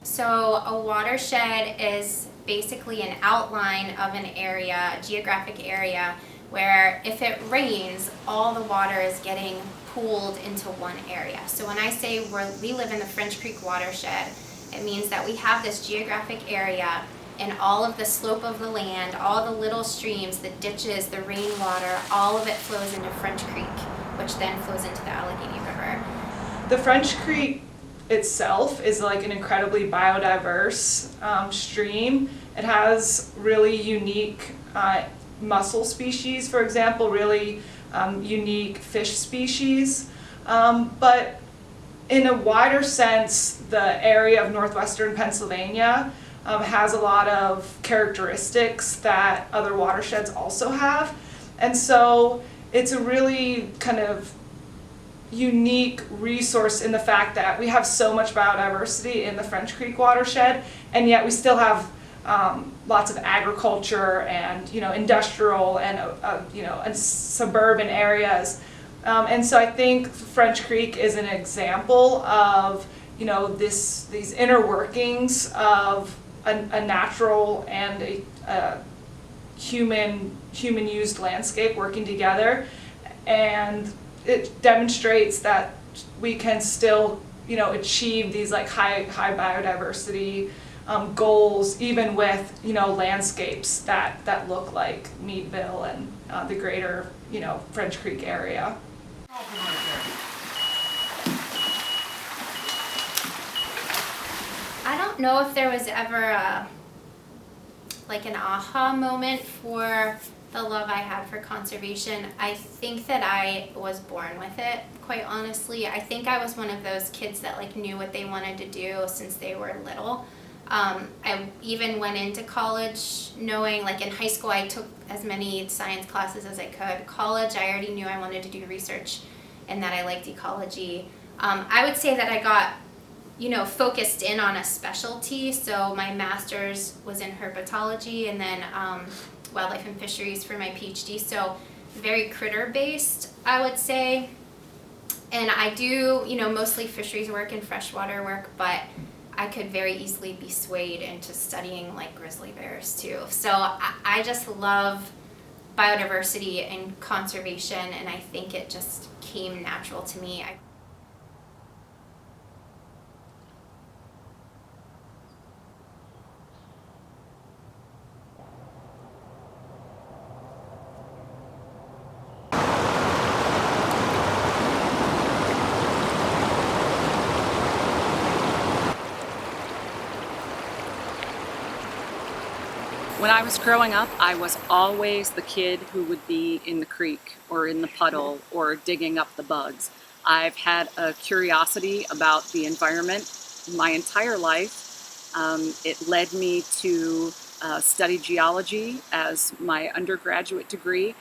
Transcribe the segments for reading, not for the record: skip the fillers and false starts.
So a watershed is basically an outline of an area, a geographic area, where if it rains, all the water is getting pooled into one area. So when I say we live in the French Creek watershed, it means that we have this geographic area and all of the slope of the land, all the little streams, the ditches, the rainwater, all of it flows into French Creek, which then flows into the Allegheny River. The French Creek itself is like an incredibly biodiverse stream. It has really unique mussel species, for example, really unique fish species. But in a wider sense, the area of northwestern Pennsylvania has a lot of characteristics that other watersheds also have. And so it's a really kind of unique resource in the fact that we have so much biodiversity in the French Creek watershed, and yet we still have lots of agriculture and industrial and and suburban areas, and so I think French Creek is an example of these inner workings of a natural and a human used landscape working together, and it demonstrates that we can still achieve these like high biodiversity goals even with landscapes that look like Meadville and the greater French Creek area. I don't know if there was ever like an aha moment for the love I had for conservation. I think that I was born with it, quite honestly. I think I was one of those kids that like knew what they wanted to do since they were little. I even went into college knowing, like in high school I took as many science classes as I could. College, I already knew I wanted to do research and that I liked ecology. I would say that I got focused in on a specialty. So my master's was in herpetology and then wildlife and fisheries for my PhD. So very critter based, I would say. And I do, mostly fisheries work and freshwater work, but I could very easily be swayed into studying like grizzly bears too. So I just love biodiversity and conservation, and I think it just came natural to me. When I was growing up, I was always the kid who would be in the creek or in the puddle or digging up the bugs. I've had a curiosity about the environment my entire life. It led me to study geology as my undergraduate degree.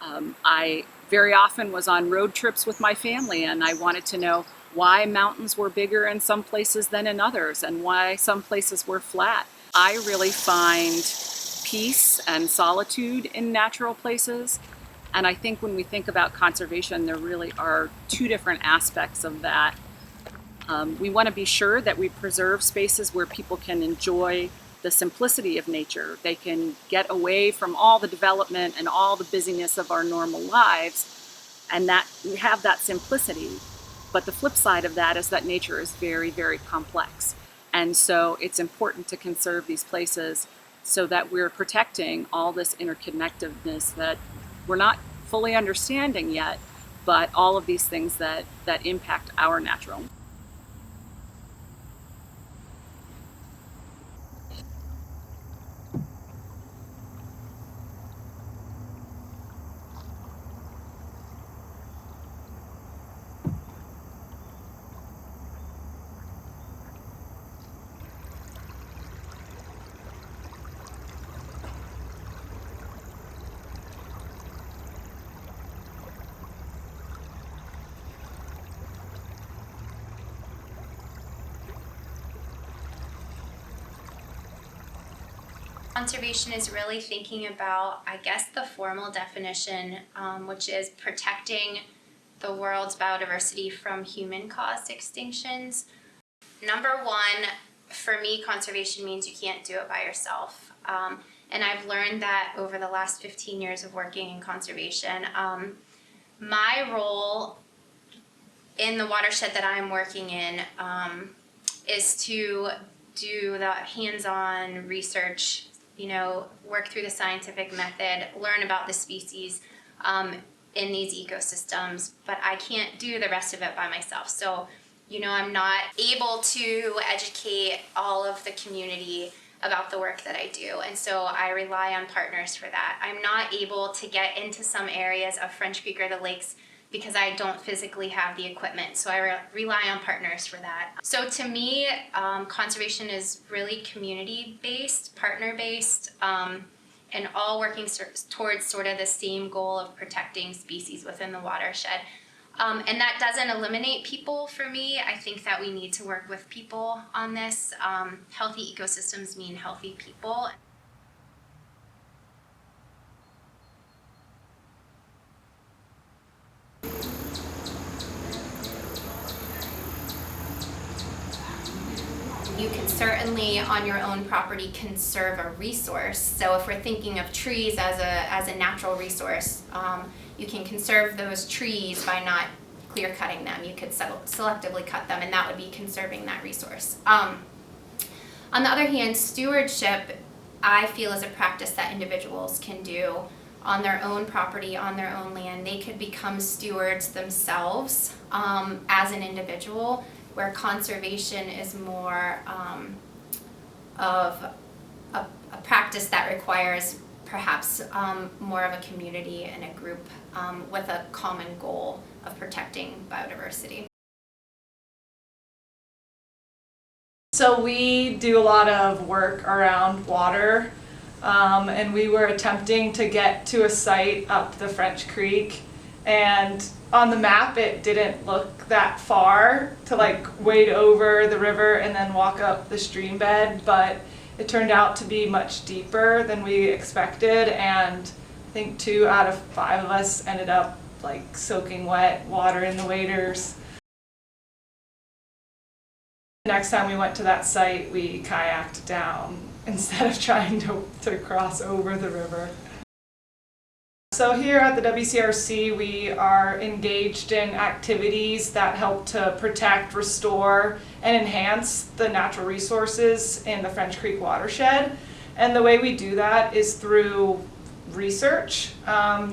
I very often was on road trips with my family, and I wanted to know why mountains were bigger in some places than in others and why some places were flat. I really find peace and solitude in natural places. And I think when we think about conservation, there really are two different aspects of that. We want to be sure that we preserve spaces where people can enjoy the simplicity of nature. They can get away from all the development and all the busyness of our normal lives, and that we have that simplicity. But the flip side of that is that nature is very, very complex. And so it's important to conserve these places so that we're protecting all this interconnectedness that we're not fully understanding yet, but all of these things that impact our natural. Conservation is really thinking about, I guess, the formal definition, which is protecting the world's biodiversity from human-caused extinctions. Number one, for me, conservation means you can't do it by yourself. And I've learned that over the last 15 years of working in conservation. My role in the watershed that I'm working in is to do the hands-on research, work through the scientific method, learn about the species in these ecosystems, but I can't do the rest of it by myself. So, I'm not able to educate all of the community about the work that I do, and so I rely on partners for that. I'm not able to get into some areas of French Creek or the lakes because I don't physically have the equipment, so I rely on partners for that. So to me, conservation is really community-based, partner-based, and all working towards sort of the same goal of protecting species within the watershed. And that doesn't eliminate people for me. I think that we need to work with people on this. Healthy ecosystems mean healthy people. You can certainly, on your own property, conserve a resource. So if we're thinking of trees as a natural resource, you can conserve those trees by not clear cutting them. You could selectively cut them, and that would be conserving that resource. On the other hand, stewardship, I feel, is a practice that individuals can do on their own property, on their own land. They could become stewards themselves as an individual, where conservation is more of a practice that requires perhaps more of a community and a group with a common goal of protecting biodiversity. So we do a lot of work around water, and we were attempting to get to a site up the French Creek, and on the map it didn't look that far to wade over the river and then walk up the stream bed, but it turned out to be much deeper than we expected, and I think 2 out of 5 of us ended up soaking wet, water in the waders. The next time we went to that site, we kayaked down instead of trying to cross over the river. So here at the WCRC, we are engaged in activities that help to protect, restore, and enhance the natural resources in the French Creek watershed. And the way we do that is through research,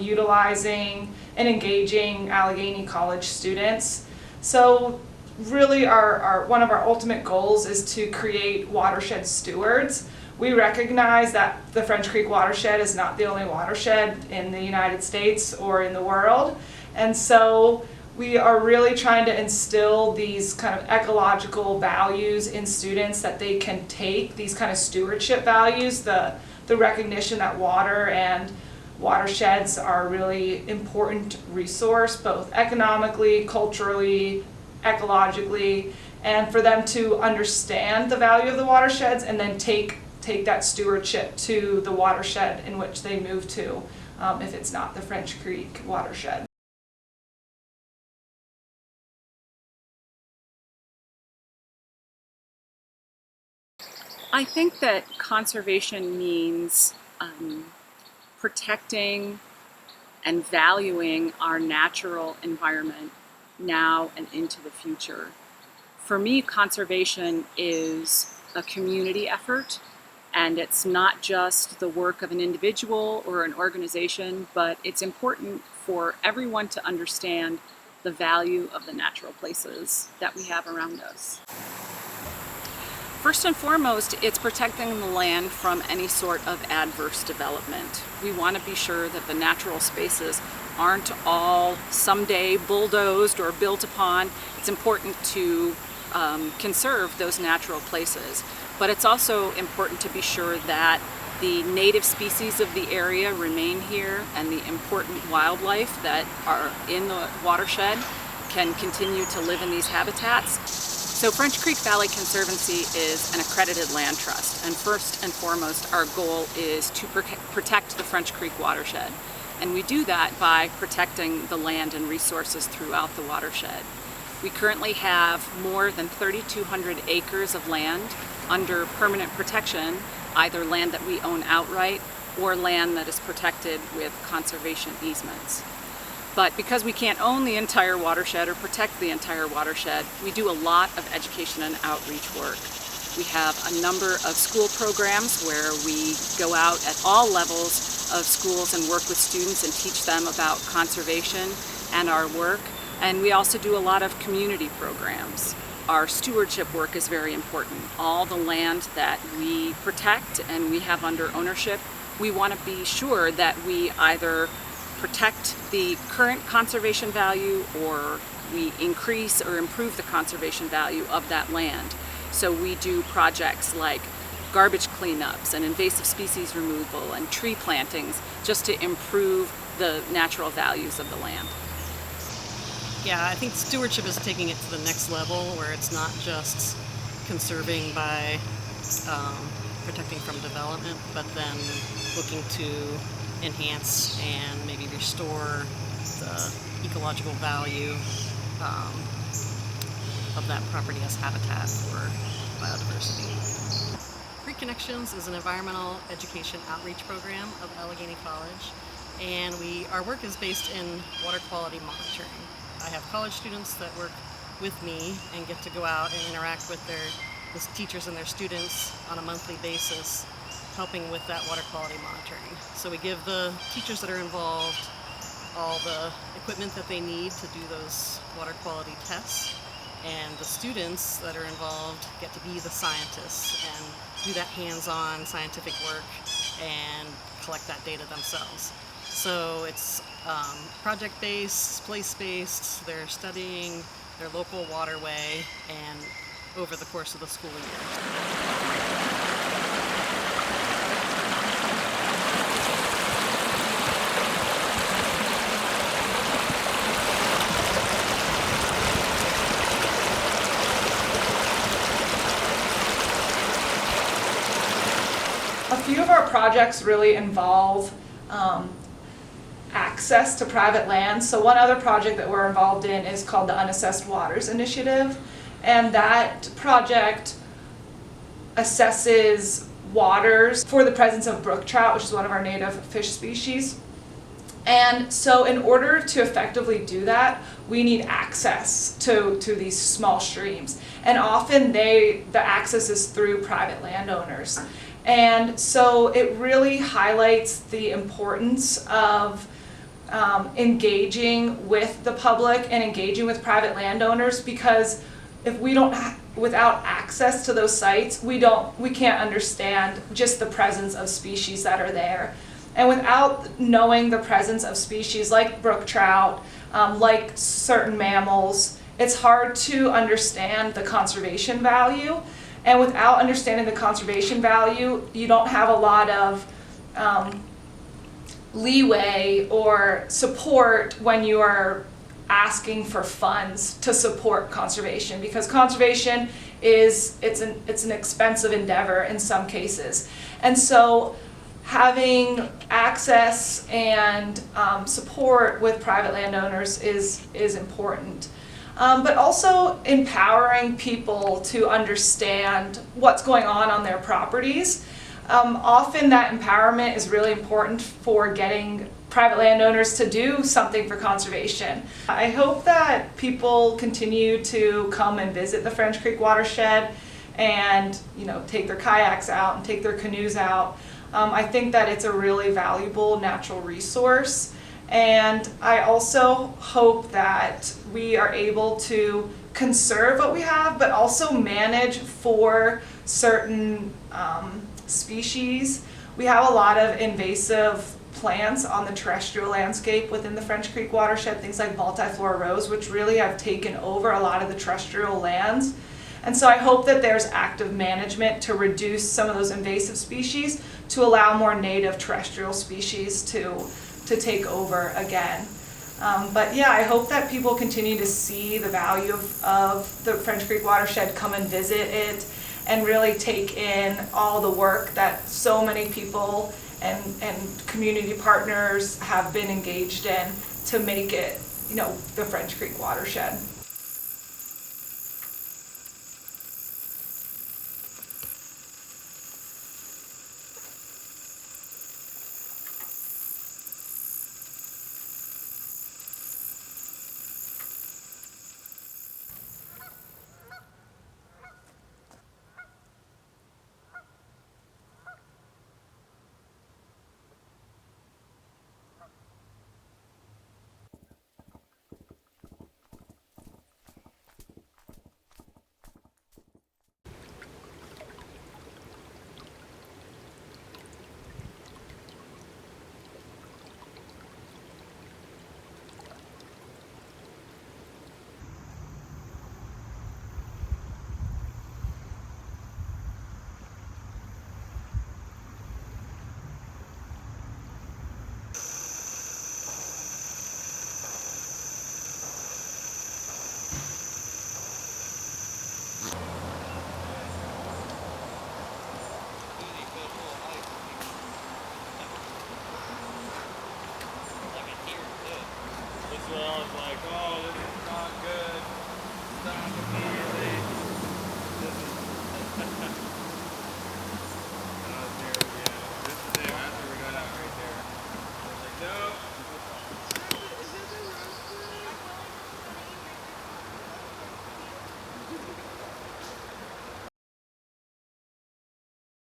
utilizing and engaging Allegheny College students. So really one of our ultimate goals is to create watershed stewards. We recognize that the French Creek watershed is not the only watershed in the United States or in the world, and so we are really trying to instill these kind of ecological values in students that they can take, these kind of stewardship values, the recognition that water and watersheds are a really important resource, both economically, culturally, ecologically, and for them to understand the value of the watersheds and then take that stewardship to the watershed in which they move to, if it's not the French Creek watershed. I think that conservation means protecting and valuing our natural environment now and into the future. For me, conservation is a community effort, and it's not just the work of an individual or an organization, but it's important for everyone to understand the value of the natural places that we have around us. First and foremost, it's protecting the land from any sort of adverse development. We want to be sure that the natural spaces aren't all someday bulldozed or built upon. It's important to conserve those natural places. But it's also important to be sure that the native species of the area remain here, and the important wildlife that are in the watershed can continue to live in these habitats. So French Creek Valley Conservancy is an accredited land trust, and first and foremost our goal is to protect the French Creek watershed. And we do that by protecting the land and resources throughout the watershed. We currently have more than 3,200 acres of land under permanent protection, either land that we own outright or land that is protected with conservation easements. But because we can't own the entire watershed or protect the entire watershed, we do a lot of education and outreach work. We have a number of school programs where we go out at all levels of schools and work with students and teach them about conservation and our work. And we also do a lot of community programs. Our stewardship work is very important. All the land that we protect and we have under ownership, we want to be sure that we either protect the current conservation value or we increase or improve the conservation value of that land. So we do projects like garbage cleanups and invasive species removal and tree plantings just to improve the natural values of the land. Yeah, I think stewardship is taking it to the next level where it's not just conserving by protecting from development, but then looking to enhance and maybe restore the ecological value of that property as habitat for biodiversity. Creek Connections is an environmental education outreach program of Allegheny College, and our work is based in water quality monitoring. I have college students that work with me and get to go out and interact with the teachers and their students on a monthly basis, helping with that water quality monitoring. So we give the teachers that are involved all the equipment that they need to do those water quality tests, and the students that are involved get to be the scientists and do that hands-on scientific work and collect that data themselves. So it's project-based, place-based. They're studying their local waterway and over the course of the school year. A few of our projects really involve access to private land. So one other project that we're involved in is called the Unassessed Waters Initiative, and that project assesses waters for the presence of brook trout, which is one of our native fish species. And so in order to effectively do that, we need access to these small streams. And often the access is through private landowners. And so it really highlights the importance of engaging with the public and engaging with private landowners, because if we don't without access to those sites, we can't understand just the presence of species that are there. And without knowing the presence of species like brook trout, like certain mammals, it's hard to understand the conservation value. And without understanding the conservation value, you don't have a lot of leeway or support when you are asking for funds to support conservation, because conservation it's an expensive endeavor in some cases. And so having access and support with private landowners is important. But also empowering people to understand what's going on their properties. Often that empowerment is really important for getting private landowners to do something for conservation. I hope that people continue to come and visit the French Creek watershed and take their kayaks out and take their canoes out. I think that it's a really valuable natural resource. And I also hope that we are able to conserve what we have, but also manage for certain species. We have a lot of invasive plants on the terrestrial landscape within the French Creek watershed, things like multiflora rose, which really have taken over a lot of the terrestrial lands. And so I hope that there's active management to reduce some of those invasive species to allow more native terrestrial species to take over again. But yeah, I hope that people continue to see the value of the French Creek watershed, come and visit it, and really take in all the work that so many people and community partners have been engaged in to make it, the French Creek watershed. was like, oh,